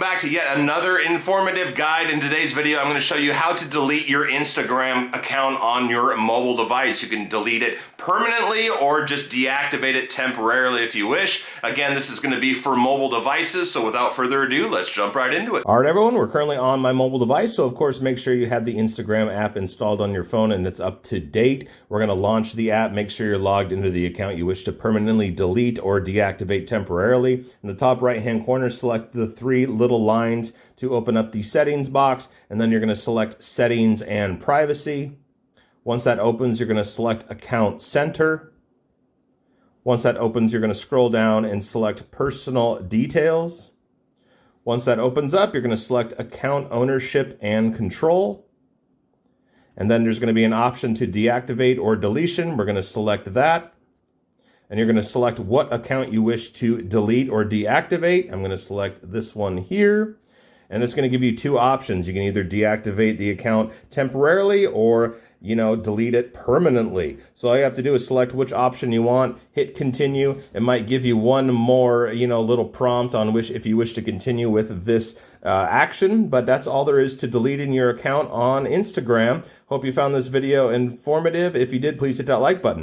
back to yet another informative guide. In today's video, I'm going to show you how to delete your Instagram account on your mobile device. You can delete it permanently or just deactivate it temporarily if you wish. Again, this is going to be for mobile devices, so without further ado, let's jump right into it. All right, everyone, we're currently on my mobile device, so of course make sure you have the Instagram app installed on your phone and it's up to date. We're going to launch the app. Make sure you're logged into the account you wish to permanently delete or deactivate temporarily. In the top right-hand corner, select the three little lines to open up the settings box, and then you're going to select settings and privacy. Once that opens, you're going to select account center. Once that opens, you're going to scroll down and select personal details. Once that opens up, you're going to select account ownership and control. And then there's going to be an option to deactivate or deletion. We're going to select that. And you're going to select what account you wish to delete or deactivate. I'm going to select this one here. And it's going to give you two options. You can either deactivate the account temporarily or, delete it permanently. So all you have to do is select which option you want, hit continue. It might give you one more, little prompt on which if you wish to continue with this action, but that's all there is to deleting your account on Instagram. Hope you found this video informative. If you did, please hit that like button.